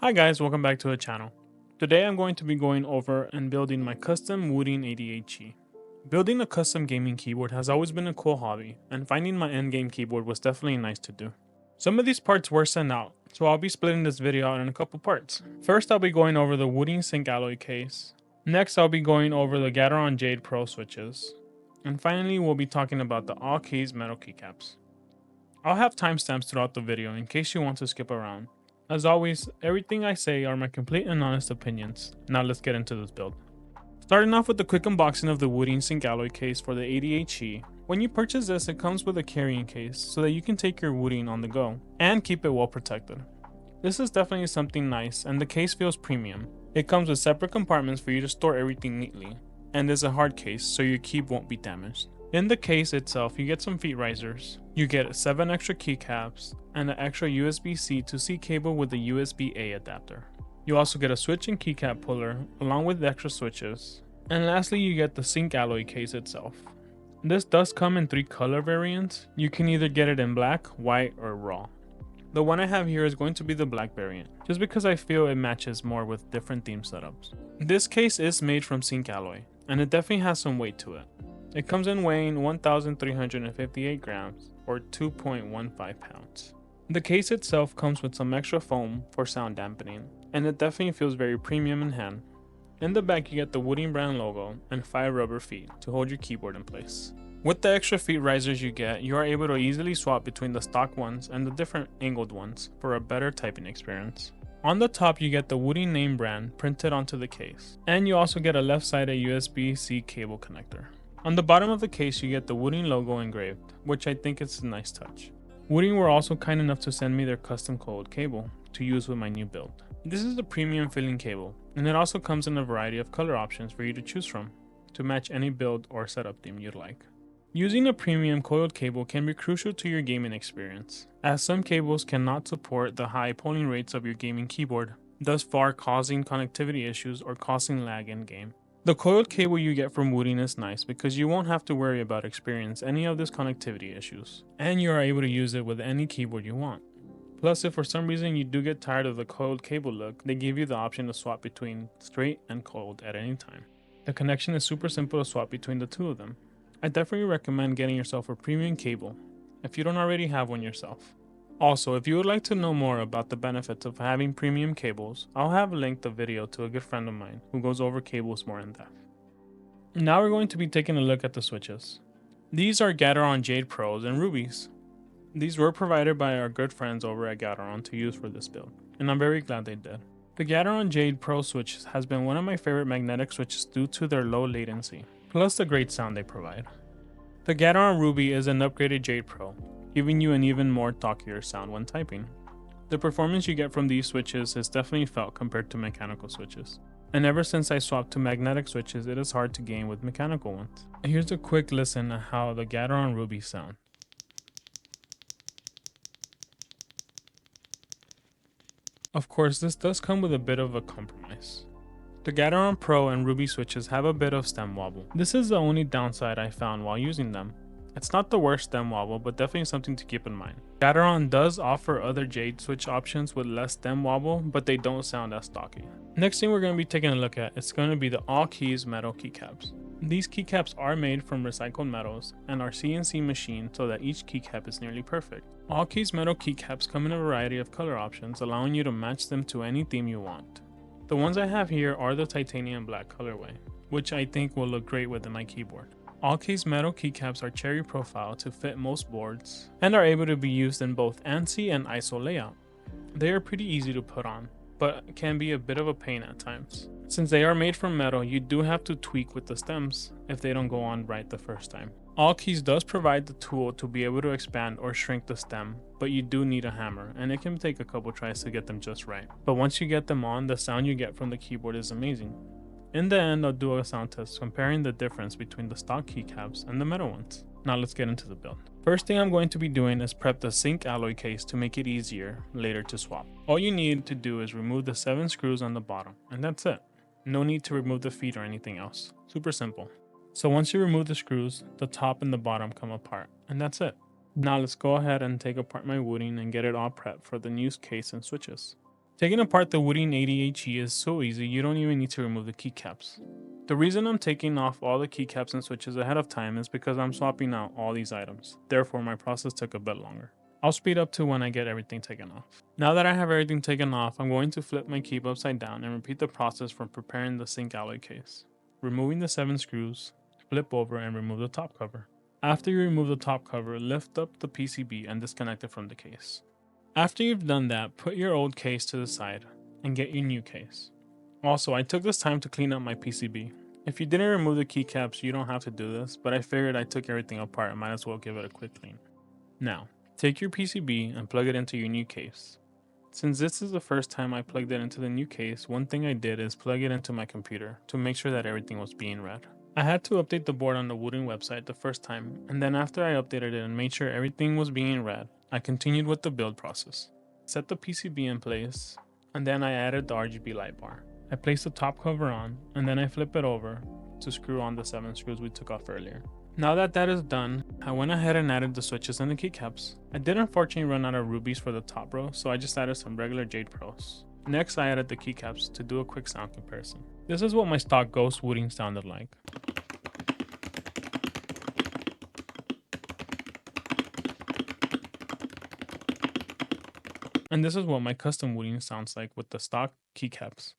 Hi guys, welcome back to the channel. Today I'm going to be going over and building my custom Wooting 88G. Building a custom gaming keyboard has always been a cool hobby, and finding my endgame keyboard was definitely nice to do. Some of these parts were sent out, so I'll be splitting this video out in a couple parts. First I'll be going over the Wooting Zinc alloy case. Next I'll be going over the Gateron Jade Pro switches. And finally we'll be talking about the Awekeys metal keycaps. I'll have timestamps throughout the video in case you want to skip around. As always, everything I say are my complete and honest opinions. Now let's get into this build. Starting off with the quick unboxing of the Wooting Zinc alloy case for the 88G. When you purchase this, it comes with a carrying case so that you can take your Wooting on the go and keep it well protected. This is definitely something nice, and the case feels premium. It comes with separate compartments for you to store everything neatly, and is a hard case so your keyboard won't be damaged. In the case itself, you get some feet risers, you get 7 extra keycaps, and an extra USB-C to C cable with a USB-A adapter. You also get a switch and keycap puller, along with the extra switches. And lastly, you get the Zinc alloy case itself. This does come in 3 color variants. You can either get it in black, white, or raw. The one I have here is going to be the black variant, just because I feel it matches more with different theme setups. This case is made from Zinc alloy, and it definitely has some weight to it. It comes in weighing 1,358 grams or 2.15 pounds. The case itself comes with some extra foam for sound dampening, and it definitely feels very premium in hand. In the back you get the Wooting brand logo and 5 rubber feet to hold your keyboard in place. With the extra feet risers you get, you are able to easily swap between the stock ones and the different angled ones for a better typing experience. On the top you get the Wooting name brand printed onto the case, and you also get a left-sided USB-C cable connector. On the bottom of the case you get the Wooting logo engraved, which I think is a nice touch. Wooting were also kind enough to send me their custom coiled cable to use with my new build. This is a premium filling cable, and it also comes in a variety of color options for you to choose from, to match any build or setup theme you'd like. Using a premium coiled cable can be crucial to your gaming experience, as some cables cannot support the high polling rates of your gaming keyboard, thus far causing connectivity issues or causing lag in game. The coiled cable you get from Wooting is nice because you won't have to worry about experiencing any of this connectivity issues, and you are able to use it with any keyboard you want. Plus, if for some reason you do get tired of the coiled cable look, they give you the option to swap between straight and coiled at any time. The connection is super simple to swap between the two of them. I definitely recommend getting yourself a premium cable if you don't already have one yourself. Also, if you would like to know more about the benefits of having premium cables, I'll have linked a video to a good friend of mine who goes over cables more in depth. Now we're going to be taking a look at the switches. These are Gateron Jade Pros and Rubies. These were provided by our good friends over at Gateron to use for this build, and I'm very glad they did. The Gateron Jade Pro switch has been one of my favorite magnetic switches due to their low latency, plus the great sound they provide. The Gateron Ruby is an upgraded Jade Pro, giving you an even more talkier sound when typing. The performance you get from these switches is definitely felt compared to mechanical switches. And ever since I swapped to magnetic switches, it is hard to game with mechanical ones. Here's a quick listen to how the Gateron Ruby sound. Of course, this does come with a bit of a compromise. The Gateron Pro and Ruby switches have a bit of stem wobble. This is the only downside I found while using them. It's not the worst stem wobble, but definitely something to keep in mind. Gateron does offer other Jade switch options with less stem wobble, but they don't sound as stocky. Next thing we're going to be taking a look at is going to be the Awekeys metal keycaps. These keycaps are made from recycled metals and are CNC machined so that each keycap is nearly perfect. Awekeys metal keycaps come in a variety of color options, allowing you to match them to any theme you want. The ones I have here are the titanium black colorway, which I think will look great within my keyboard. Awekeys metal keycaps are cherry profile to fit most boards and are able to be used in both ANSI and ISO layout. They are pretty easy to put on, but can be a bit of a pain at times. Since they are made from metal, you do have to tweak with the stems if they don't go on right the first time. Awekeys does provide the tool to be able to expand or shrink the stem, but you do need a hammer, and it can take a couple tries to get them just right. But once you get them on, the sound you get from the keyboard is amazing. In the end, I'll do a sound test comparing the difference between the stock keycaps and the metal ones. Now let's get into the build. First thing I'm going to be doing is prep the Zinc alloy case to make it easier later to swap. All you need to do is remove the 7 screws on the bottom, and that's it. No need to remove the feet or anything else. Super simple. So once you remove the screws, the top and the bottom come apart, and that's it. Now let's go ahead and take apart my Wooting and get it all prepped for the new case and switches. Taking apart the Wooting 80HE is so easy, you don't even need to remove the keycaps. The reason I'm taking off all the keycaps and switches ahead of time is because I'm swapping out all these items, therefore my process took a bit longer. I'll speed up to when I get everything taken off. Now that I have everything taken off, I'm going to flip my keyboard upside down and repeat the process from preparing the Zinc alloy case. Removing the 7 screws, flip over and remove the top cover. After you remove the top cover, lift up the PCB and disconnect it from the case. After you've done that, put your old case to the side and get your new case. Also, I took this time to clean up my PCB. If you didn't remove the keycaps, you don't have to do this, but I figured I took everything apart and might as well give it a quick clean. Now, take your PCB and plug it into your new case. Since this is the first time I plugged it into the new case, one thing I did is plug it into my computer to make sure that everything was being read. I had to update the board on the Wooting website the first time, and then after I updated it and made sure everything was being read, I continued with the build process. Set the PCB in place, and then I added the RGB light bar. I placed the top cover on, and then I flip it over to screw on the 7 screws we took off earlier. Now that that is done, I went ahead and added the switches and the keycaps. I did unfortunately run out of rubies for the top row, so I just added some regular Jade Pros. Next I added the keycaps to do a quick sound comparison. This is what my stock Ghost Wooting sounded like. And this is what my custom Wooting sounds like with the stock keycaps.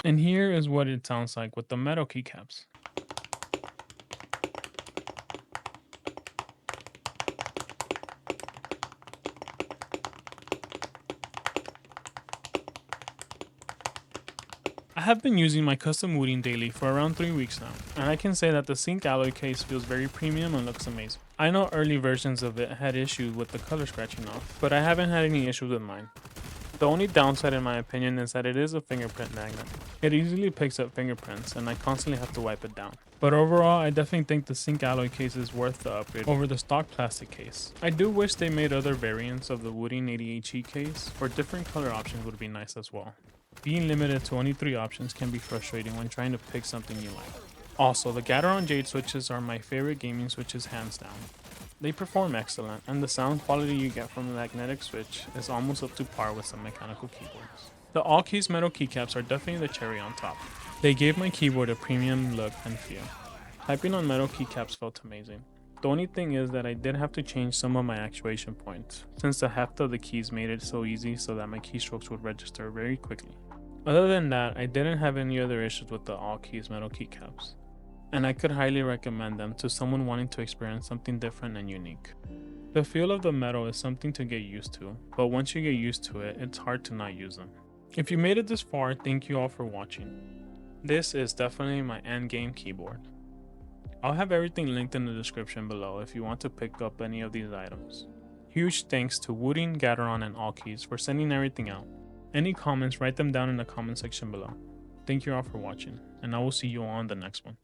And here is what it sounds like with the metal keycaps. I have been using my custom Wooting daily for around 3 weeks now, and I can say that the Zinc alloy case feels very premium and looks amazing. I know early versions of it had issues with the color scratching off, but I haven't had any issues with mine. The only downside in my opinion is that it is a fingerprint magnet. It easily picks up fingerprints and I constantly have to wipe it down. But overall, I definitely think the Zinc alloy case is worth the upgrade over the stock plastic case. I do wish they made other variants of the Wooting 80HE case, or different color options would be nice as well. Being limited to only 3 options can be frustrating when trying to pick something you like. Also, the Gateron Jade switches are my favorite gaming switches hands down. They perform excellent, and the sound quality you get from the magnetic switch is almost up to par with some mechanical keyboards. The Awekeys metal keycaps are definitely the cherry on top. They gave my keyboard a premium look and feel. Typing on metal keycaps felt amazing. The only thing is that I did have to change some of my actuation points, since the heft of the keys made it so easy so that my keystrokes would register very quickly. Other than that, I didn't have any other issues with the Awekeys metal keycaps, and I could highly recommend them to someone wanting to experience something different and unique. The feel of the metal is something to get used to, but once you get used to it, it's hard to not use them. If you made it this far, thank you all for watching. This is definitely my endgame keyboard. I'll have everything linked in the description below if you want to pick up any of these items. Huge thanks to Wooting, Gateron, and Awekeys for sending everything out. Any comments, write them down in the comment section below. Thank you all for watching, and I will see you all on the next one.